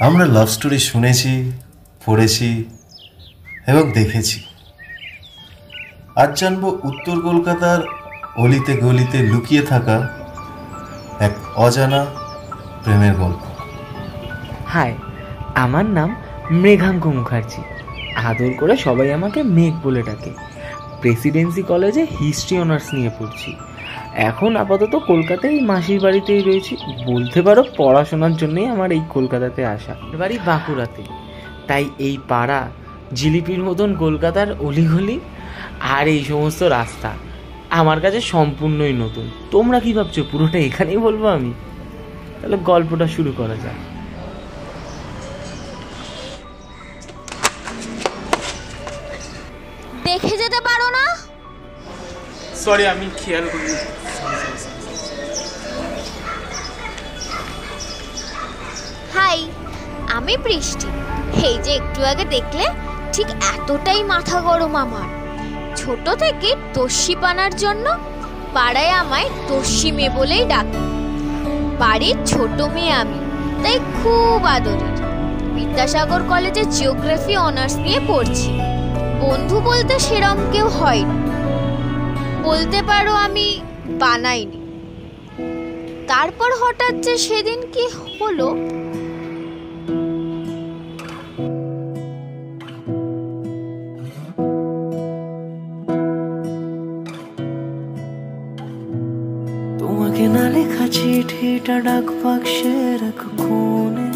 আমরা love story শুনেছি, পড়েছি এবং দেখেছি। আজ জানবো উত্তর কলকাতার অলিতে গলিতে লুকিয়ে থাকা এক অজানা প্রেমের গল্প। হাই, আমার নাম মৃগাঙ্ক মুখার্জি। আদর করে সবাই আমাকে মেঘ বলে ডাকে। প্রেসিডেন্সি কলেজে হিস্ট্রি অনার্স নিয়ে পড়ছি। এখন আপাতত কলকাতায় মাসির বাড়িতেই রয়েছি। বলতে পারো পড়াশোনার জন্যই আমার এই কলকাতাতে আসা। বাড়ি বাঁকুড়াতে, তাই এই পাড়া, জিলিপির মতন কলকাতার অলিগলি আর এই সমস্ত রাস্তা আমার কাছে সম্পূর্ণই নতুন। তোমরা কি ভাবছো পুরোটা এখানেই বলবো আমি? তাহলে গল্পটা শুরু করা যাক। দেখে যেতে পারো না? সরি, আমি খেয়াল করি। হাই, আমি বৃষ্টি। এই যে একটু আগে দেখলে, ঠিক এতটাই মাথা গরম আমার। ছোট থেকে তস্যিপানার জন্য পাড়ায় আমায় তস্যি মেয়ে বলেই ডাকে। বাড়ির ছোট মেয়ে আমি, তাই খুব আদরের। বিদ্যাসাগর কলেজে জিওগ্রাফি অনার্স নিয়ে পড়ছি। বন্ধু বলতে সেরম কেউ হয়নি, বলতে পারো আমি বানাইনি। তারপর হঠাৎ যে সেদিন কি হলো, তোমাকে না লেখা চিঠিটা ডাক বাক্সের এক কোণে,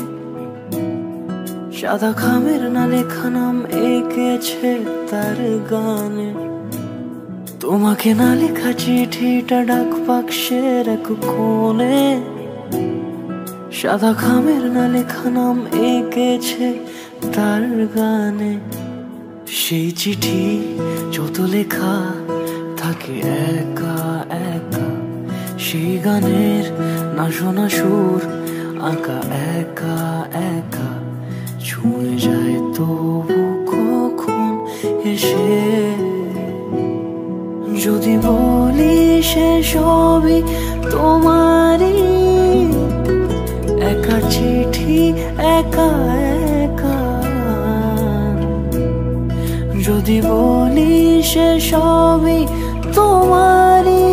সাদা খামের না লেখা নাম এঁকেছে তার গানে। তোমাকে না লেখা চিঠিটা ডাক বাক্সের এক কোণে, সাদা খামের না লেখা নাম এঁকেছে তার গানে। সেই চিঠি যত লেখা থাকে একা একা, সেই গানের না শোনা সুর আঁকা একা একা, ছুঁয়ে যায় তবু কখন এসে। যদি বলি সে সবই তোমারই, একা চিঠি একা একা। যদি বলি সে সবই তোমারই,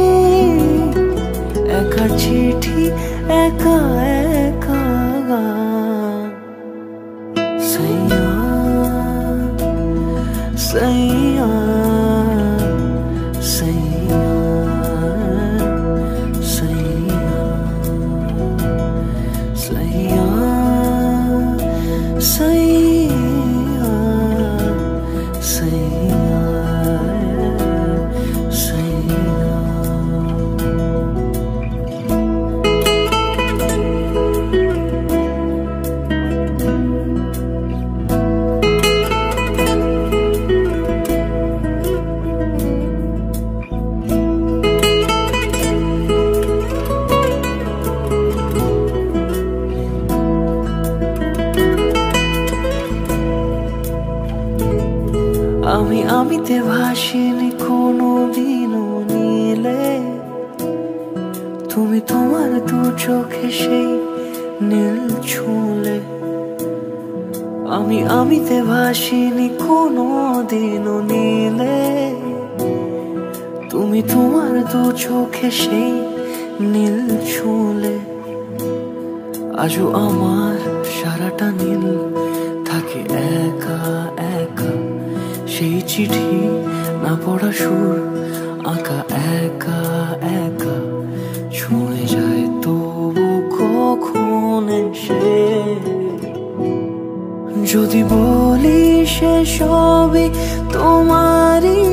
একা চিঠি একা একা। সাইয়া সাইয়া সাইয়া সাইয়া সাইয়া সাইয়া সাইয়া সাইয়া। আমিতে ভাসিনি কোনো দিনও নীলে, তুমি তোমার দু চোখে সেই নীল ছুঁলে। আমিতে ভাসিনি কোনো দিনও নীলে, তুমি তোমার দু চোখে সেই নীল ছুঁলে। আজও আমার সারাটা নীল থাকে একা একা, সেই চিঠি না পড়া সুর আঁকা একা একা, ছুঁয়ে যায় তবু কখন এসে। যদি বলি সে সবই তোমারই,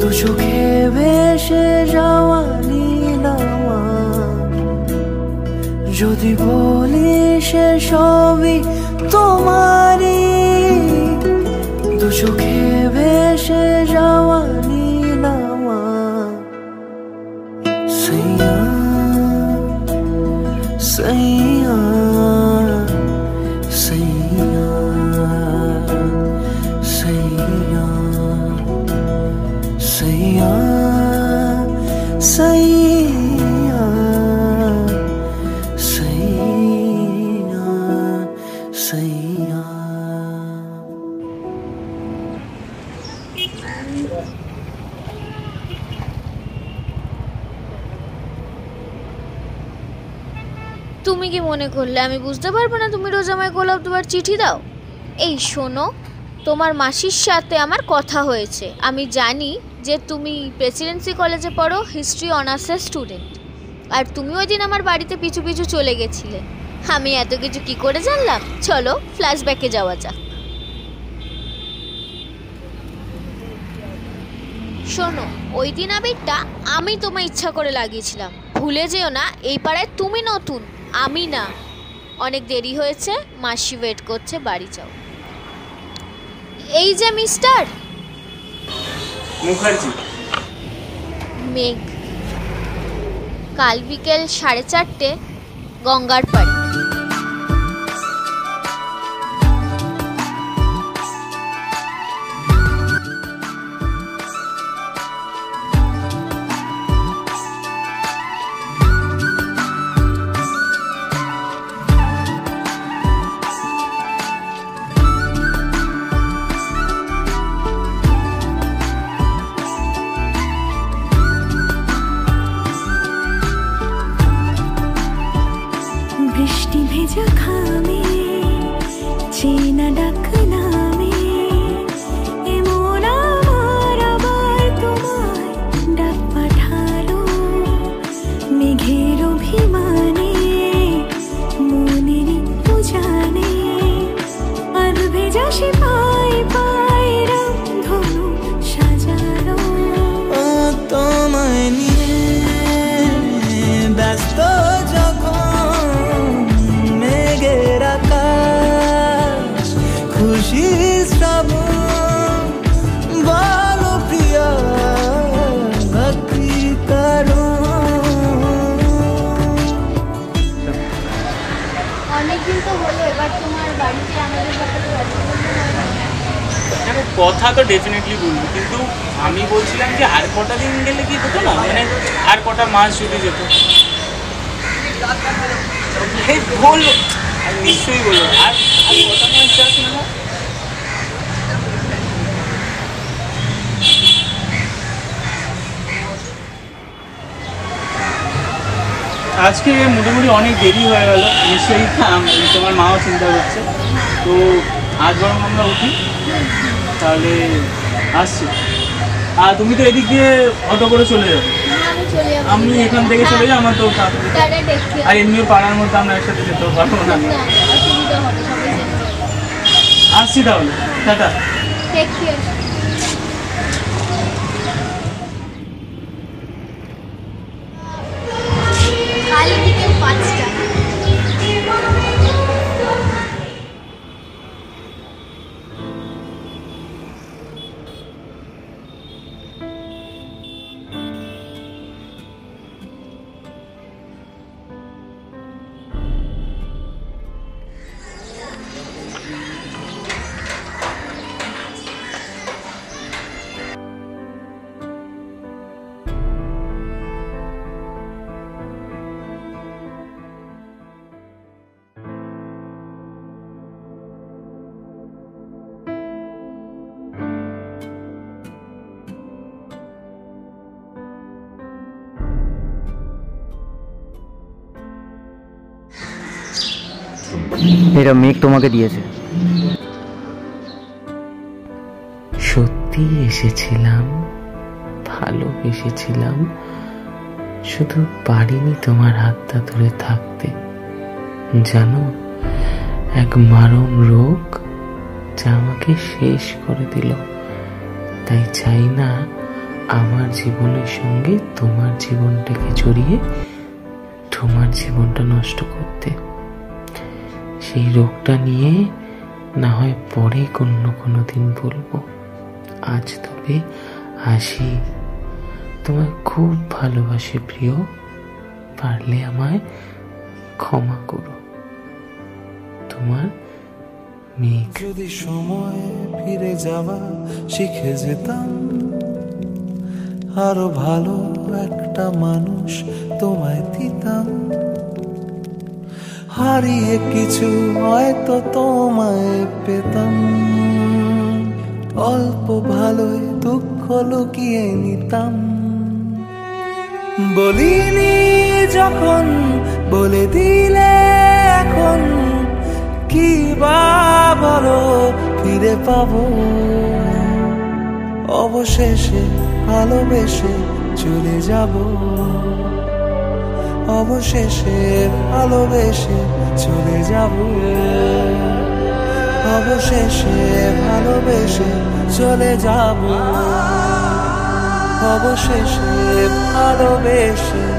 দু চোখে ভেসে যাওয়া নীল আমার। যদি বলি সে সবই তোমারই, দু চোখে ভেসে যাওয়া নীল আমার। সাইয়া সাইয়া সাইয়া সাইয়া সাইয়া সাইয়া সাইয়া। তুমি কি মনে করলে আমি বুঝতে পারবো না তুমি রোজ আমায় গোলাপ দেওয়ার চিঠি দাও? এই শোনো, তোমার মাসির সাথে আমার কথা হয়েছে। আমি জানি যে তুমি প্রেসিডেন্সি কলেজে পড়ো, হিস্ট্রি অনার্সের স্টুডেন্ট। আর তুমি ওই দিন আমার বাড়িতে পিছু পিছু চলে গেছিলে। আমি এত কিছু কি করে জানলাম? চলো ফ্ল্যাশব্যাকে যাওয়া যাক। শোনো, ওই দিন আবিরটা আমি তোমায় ইচ্ছা করে লাগিয়েছিলাম। ভুলে যেও না, এই পাড়ায় তুমি নতুন, আমি না। অনেক দেরি হয়েছে, মাসি ওয়েট করছে, বাড়ি যাও। এই যে মিস্টার মুখার্জি। মেঘ, কাল বিকেল 4:30 গঙ্গার পাড়ে। বৃষ্টি ভেজা খামে চেনা ডাক নামে, এমন আমার আবার তোমায় ডাক পাঠালো। মেঘের অভিমানে মনের উজানে, আর ভেজা সে পায় পায় ধনু সাজালো। তোমায় নিয়ে ব্যস্ত খুশি শ্রাবণ বলো প্রিয়া ভক্তি করো। অনেকদিন তো হলো, এবার তোমার বাড়িতে আমাদের ব্যাপারে দেখো, কথা তো ডেফিনেটলি বলবো, কিন্তু আমি বলছিলাম যে আর কটা দিন গেলে কি হতো না, মানে আর কটা মাস যদি যেত। বললো, নিশ্চয়ই বলবো। আর কটা মাস যাক না। আজকে মোটামুটি অনেক দেরি হয়ে গেল, নিশ্চয়ই তোমার মাও চিন্তা করছে। তো আজ বরং আমরা উঠি, তাহলে আসছি। আর তুমি তো এদিক দিয়ে অটো করে চলে যাবে, আমি এখান থেকে চলে যাই, আমার তো আর এমনিও পাড়ার মধ্যে আমরা একসাথে যেতে পারবো না। আসছি তাহলে, টাটা। কাল বিকেল 5টা। এটা মেঘ তোমাকে দিয়েছে। সত্যি এসেছিলাম, ভালোবেসেছিলাম, শুধু পারিনি তোমার হাতটা ধরে থাকতে। জানো, এক মারণ রোগ যা আমাকে শেষ করে দিল। তাই চাই না আমার জীবনের সঙ্গে তোমার জীবনটাকে জড়িয়ে তোমার জীবনটা নষ্ট করতে। সেই রোগটা নিয়ে না হয় পরে কোনো দিন বলবো। আজ তবে আসি। তোমায় খুব ভালোবাসি প্রিয়, পারলে আমায় ক্ষমা করো। তোমার মেঘ। যদি সময় ফিরে যাওয়া শিখে যেতাম, আরো ভালো একটা মানুষ তোমায় দিতাম। হারিয়ে কিছু হয়তো তোমায় পেতাম, অল্প ভালোই দুঃখ লুকিয়ে নিতাম। বলিনি যখন বলে দিলে এখন কি বা বলো ফিরে পাবো অবশেষে ভালোবেসে চলে যাব অবশেষে ভালোবেসে চলে যাব অবশেষে ভালোবেসে চলে যাব অবশেষে ভালোবেসে